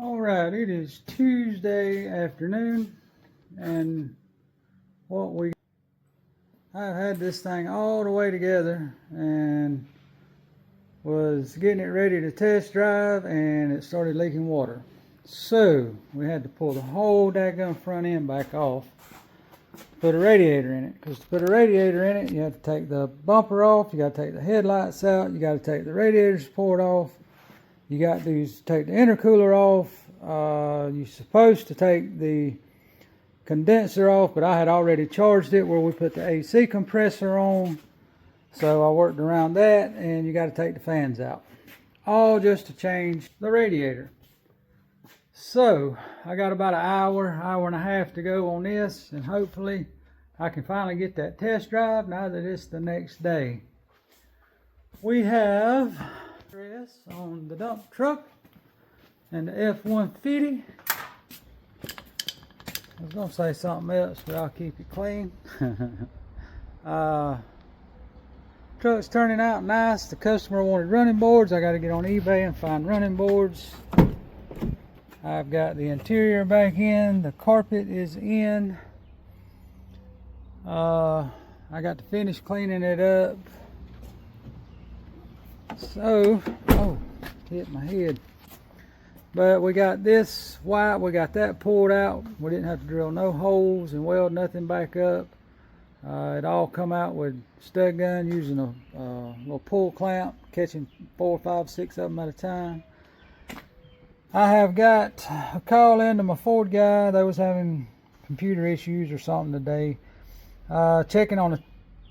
All right, it is Tuesday afternoon, and I've had this thing all the way together and was getting it ready to test drive, and it started leaking water. So we had to pull the whole daggone front end back off, put a radiator in it. Because to put a radiator in it, you have to take the bumper off, you got to take the headlights out, you got to take the radiator support off, you got to take the intercooler off. You're supposed to take the condenser off, but I had already charged it where we put the AC compressor on, so I worked around that. And you got to take the fans out, all just to change the radiator. So I got about an hour and a half to go on this, and hopefully I can finally get that test drive now that it's the next day. We have stress on the dump truck and the F-150. I was going to say something else, but I'll keep it clean. Truck's turning out nice. The customer wanted running boards. I got to get on eBay and find running boards. I've got the interior back in. The carpet is in. I got to finish cleaning it up. So, oh, hit my head. But we got this white, we got that pulled out. We didn't have to drill no holes and weld nothing back up. It all come out with stud gun using a little pull clamp, catching 4, 5, 6 of them at a time. I have got a call into my Ford guy. They was having computer issues or something today. Checking on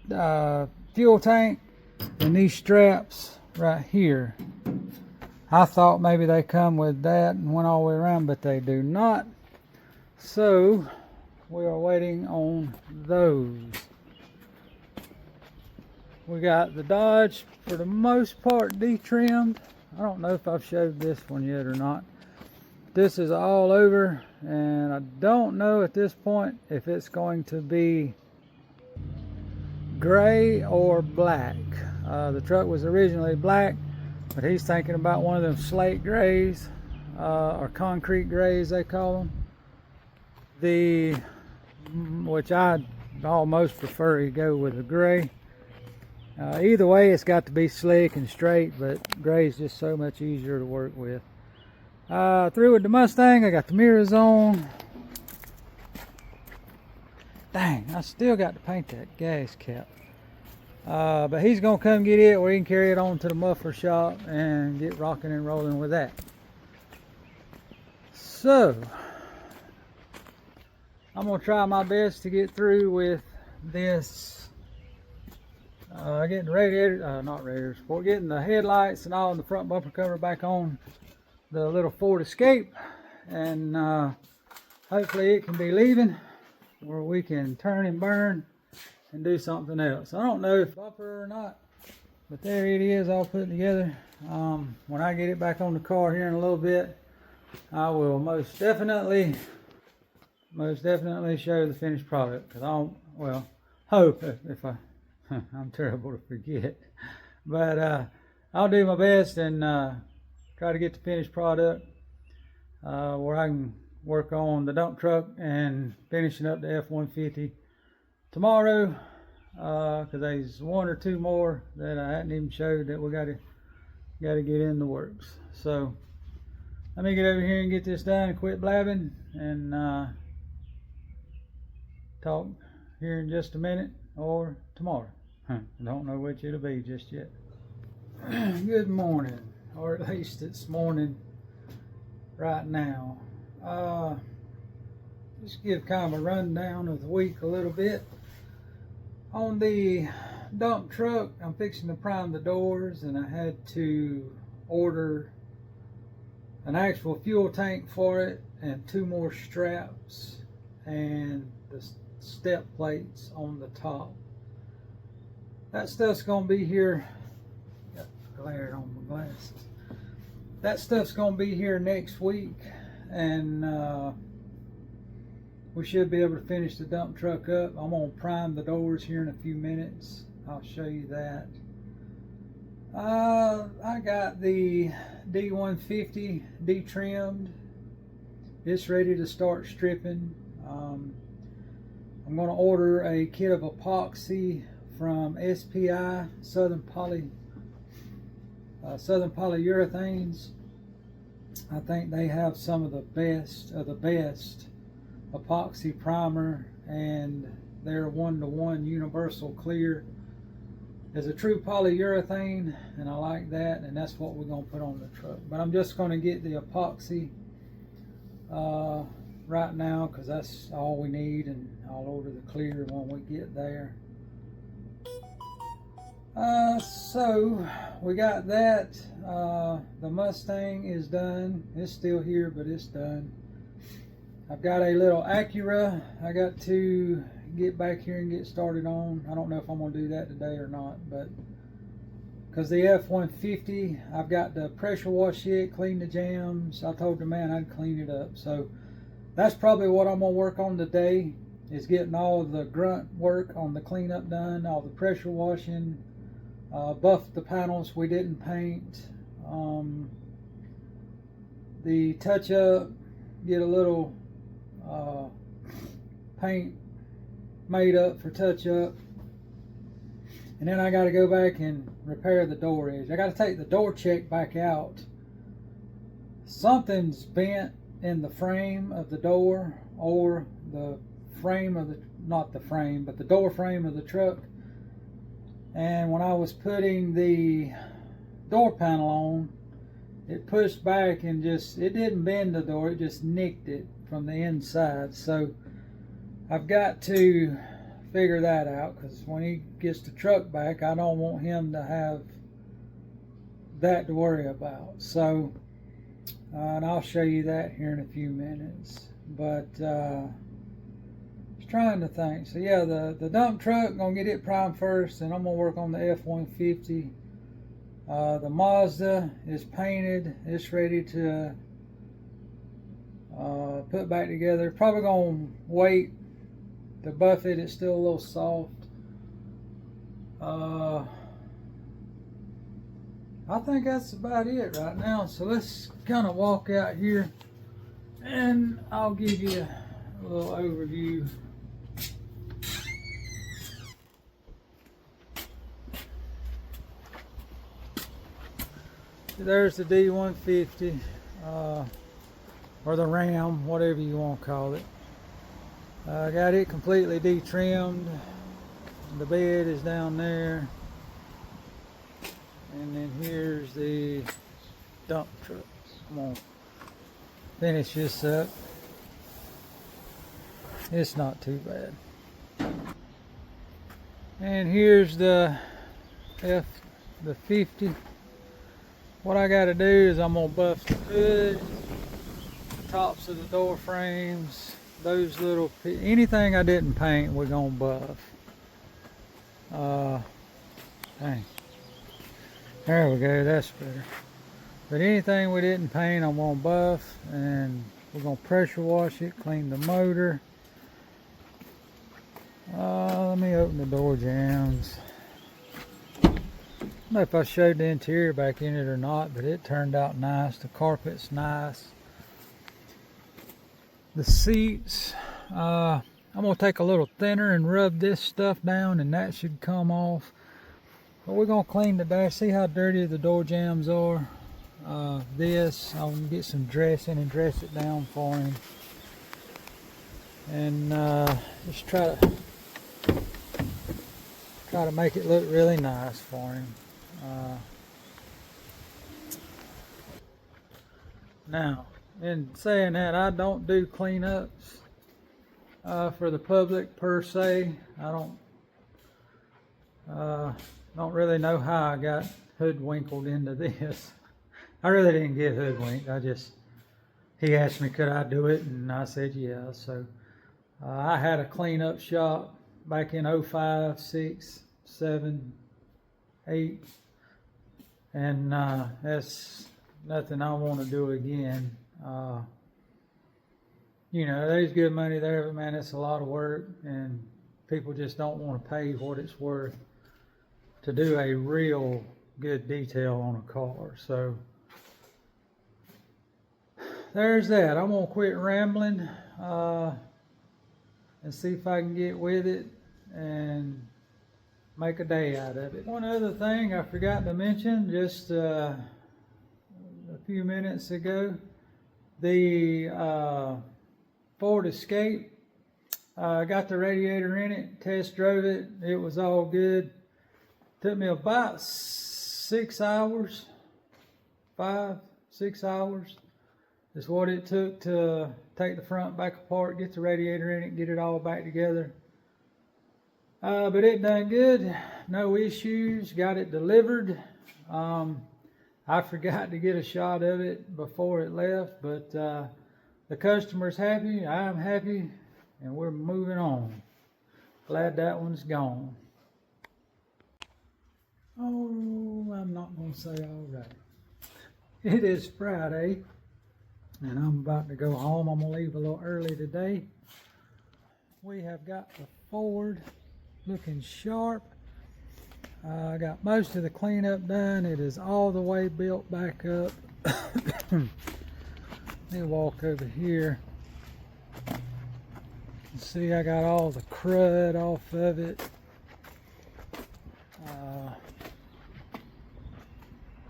the fuel tank and these straps right here. I thought maybe they come with that and went all the way around, but they do not. So we are waiting on those. We got the Dodge for the most part detrimmed. I don't know if I've showed this one yet or not. This is all over, and I don't know at this point if it's going to be gray or black. The truck was originally black, but he's thinking about one of them slate grays, or concrete grays they call them. Which I almost prefer you go with a gray. Either way, it's got to be slick and straight, but gray is just so much easier to work with. Through with the Mustang. I got the mirrors on. Dang, I still got to paint that gas cap. But he's gonna come get it, where he can carry it on to the muffler shop and get rocking and rolling with that. So I'm gonna try my best to get through with this, getting the radiator, not radiator support, getting the headlights and all, and the front bumper cover back on the little Ford Escape, and hopefully it can be leaving where we can turn and burn and do something else. I don't know if bumper or not, but there it is, all put together. When I get it back on the car here in a little bit, I will most definitely show the finished product. Because hope if I'm terrible to forget, but I'll do my best and try to get the finished product where I can work on the dump truck and finishing up the F-150 tomorrow, because there's 1 or 2 more that I hadn't even showed that we got to get in the works. So let me get over here and get this done and quit blabbing, and talk here in just a minute or tomorrow. I don't know which it'll be just yet. Good morning, or at least it's morning right now. Just give kind of a rundown of the week a little bit. On the dump truck, I'm fixing to prime the doors, and I had to order an actual fuel tank for it, and 2 more straps, and the step plates on the top. That stuff's gonna be here. Got glare on my glasses. That stuff's gonna be here next week, and we should be able to finish the dump truck up. I'm gonna prime the doors here in a few minutes. I'll show you that. I got the D150 detrimmed it's ready to start stripping. I'm going to order a kit of epoxy from SPI, Southern Polyurethanes. I think they have some of the best epoxy primer, and their 1-to-1 universal clear is a true polyurethane, and I like that, and that's what we're going to put on the truck. But I'm just going to get the epoxy right now, because that's all we need, and I'll order the clear when we get there. So we got that. The Mustang is done. It's still here, but it's done. I've got a little Acura I got to get back here and get started on. I don't know if I'm going to do that today or not, but because the F150, I've got the pressure wash it, clean the jams. I told the man I'd clean it up. So that's probably what I'm going to work on today, is getting all of the grunt work on the cleanup done, all the pressure washing, buff the panels we didn't paint, the touch up, get a little paint made up for touch up, and then I got to go back and repair the door edge. I got to take the door check back out. Something's bent in the frame of the door, or the frame of the, not the frame, but the door frame of the truck. And when I was putting the door panel on, it pushed back and just, it didn't bend the door, it just nicked it from the inside. So I've got to figure that out, because when he gets the truck back, I don't want him to have that to worry about. So and I'll show you that here in a few minutes. But I was trying to think. So yeah, the dump truck, gonna get it primed first, and I'm gonna work on the F150. The Mazda is painted. It's ready to put back together. Probably gonna wait to buff it. It's still a little soft. I think that's about it right now. So let's kind of walk out here, and I'll give you a little overview. There's the D150, or the Ram, whatever you want to call it. I got it completely de-trimmed. The bed is down there. And then here's the dump truck. I'm gonna finish this up. It's not too bad. And here's the 50. What I got to do is I'm gonna buff the hood, the tops of the door frames, those little, anything I didn't paint, we're gonna buff. Dang. There we go, that's better. But anything we didn't paint, I'm gonna buff, and we're gonna pressure wash it, clean the motor. Let me open the door jambs. I don't know if I showed the interior back in it or not, but it turned out nice. The carpet's nice. The seats, I'm gonna take a little thinner and rub this stuff down, and that should come off. But we're gonna clean the dash. See how dirty the door jambs are. This, I'll get some dressing and dress it down for him, and just try to make it look really nice for him. Now, in saying that, I don't do cleanups for the public per se. I don't really know how I got hoodwinkled into this. I really didn't get hoodwinked. He asked me could I do it, and I said yeah. So I had a cleanup shop back in 05, 6, 7, 8, and that's nothing I want to do again. You know, there's good money there, but man, it's a lot of work, and people just don't want to pay what it's worth to do a real good detail on a car. So there's that. I'm gonna quit rambling and see if I can get with it and make a day out of it. One other thing I forgot to mention just a few minutes ago, the Ford Escape, got the radiator in it, test drove it, it was all good. Took me about 6 hours, 5-6 hours is what it took to take the front back apart, get the radiator in it, get it all back together. But it done good, no issues, got it delivered. I forgot to get a shot of it before it left, but the customer's happy, I'm happy, and we're moving on. Glad that one's gone. Oh, I'm not going to say all right. It is Friday, and I'm about to go home. I'm going to leave a little early today. We have got the Ford looking sharp. I got most of the cleanup done. It is all the way built back up. Let me walk over here. See, I got all the crud off of it.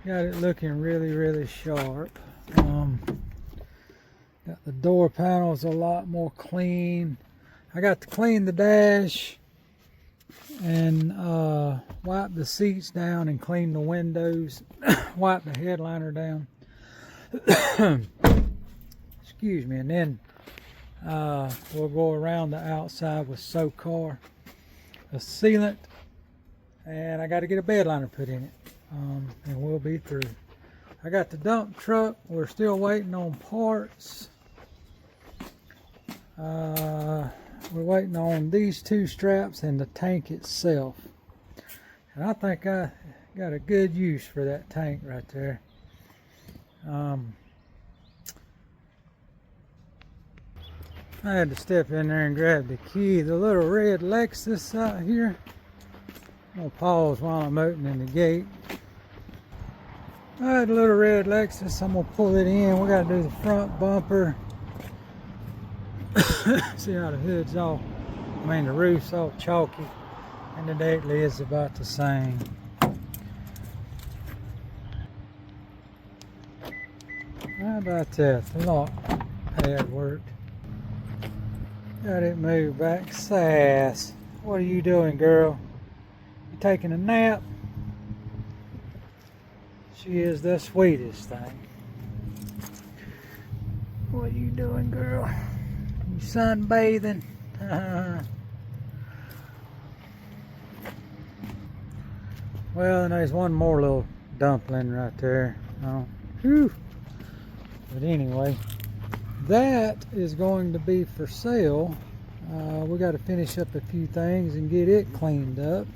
Got it looking really, really sharp. Got the door panels a lot more clean. I got to clean the dash and wipe the seats down and clean the windows, wipe the headliner down. Excuse me. And then we'll go around the outside with SoCar, a sealant, and I got to get a bed liner put in it, and we'll be through. I got the dump truck. We're still waiting on parts. We're waiting on these two straps and the tank itself. And I think I got a good use for that tank right there. I had to step in there and grab the key. The little red Lexus out here. I'm going to pause while I'm opening the gate. Alright, the little red Lexus, I'm going to pull it in. We got to do the front bumper. See how the hood's all, the roof's all chalky, and the deck lid's about the same. How about that? The lock pad worked. Got it moved back. Sass, what are you doing, girl? You taking a nap? She is the sweetest thing. What are you doing, girl? You sunbathing? Well, and there's one more little dumpling right there. Oh, whew. But anyway, that is going to be for sale. We got to finish up a few things and get it cleaned up.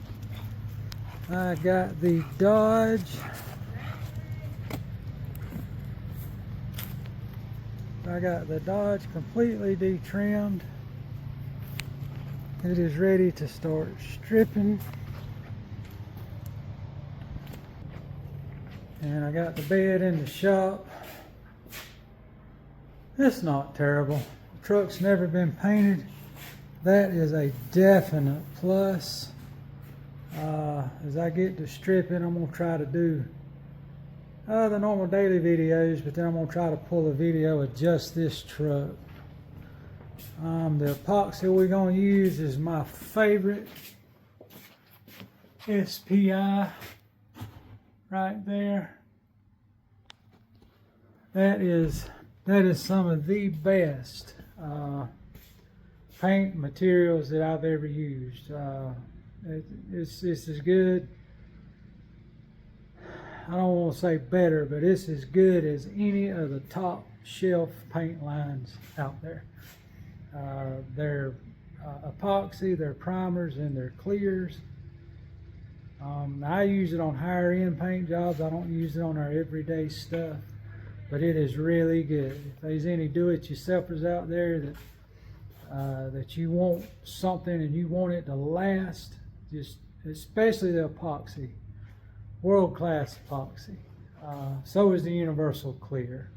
I got the Dodge. I got the Dodge completely detrimmed. It is ready to start stripping. And I got the bed in the shop. It's not terrible. The truck's never been painted. That is a definite plus. As I get to stripping, I'm going to try to do the normal daily videos, but then I'm going to try to pull a video of just this truck. The epoxy we're going to use is my favorite, SPI, right there. That is some of the best paint materials that I've ever used. It's as good, I don't want to say better, but it's as good as any of the top shelf paint lines out there. Their epoxy, their primers, and their clears. I use it on higher end paint jobs. I don't use it on our everyday stuff, but it is really good. If there's any do-it-yourselfers out there that you want something and you want it to last, just especially the epoxy, world-class epoxy. So is the universal clear.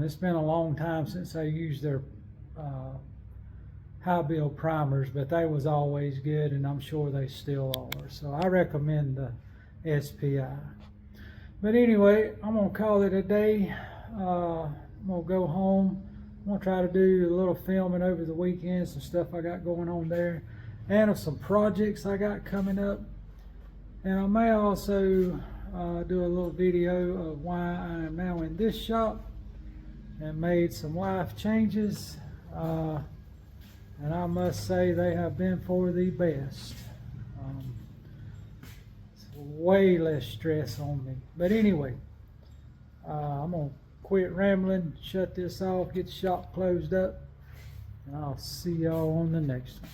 It's been a long time since I used their high build primers, but they was always good, and I'm sure they still are. So I recommend the SPI. But anyway, I'm gonna call it a day. I'm gonna go home. I'm gonna try to do a little filming over the weekend, some stuff I got going on there, and of some projects I got coming up. And I may also do a little video of why I am now in this shop and made some life changes. And I must say they have been for the best. It's way less stress on me. But anyway, I'm gonna quit rambling, shut this off, get the shop closed up, and I'll see y'all on the next one.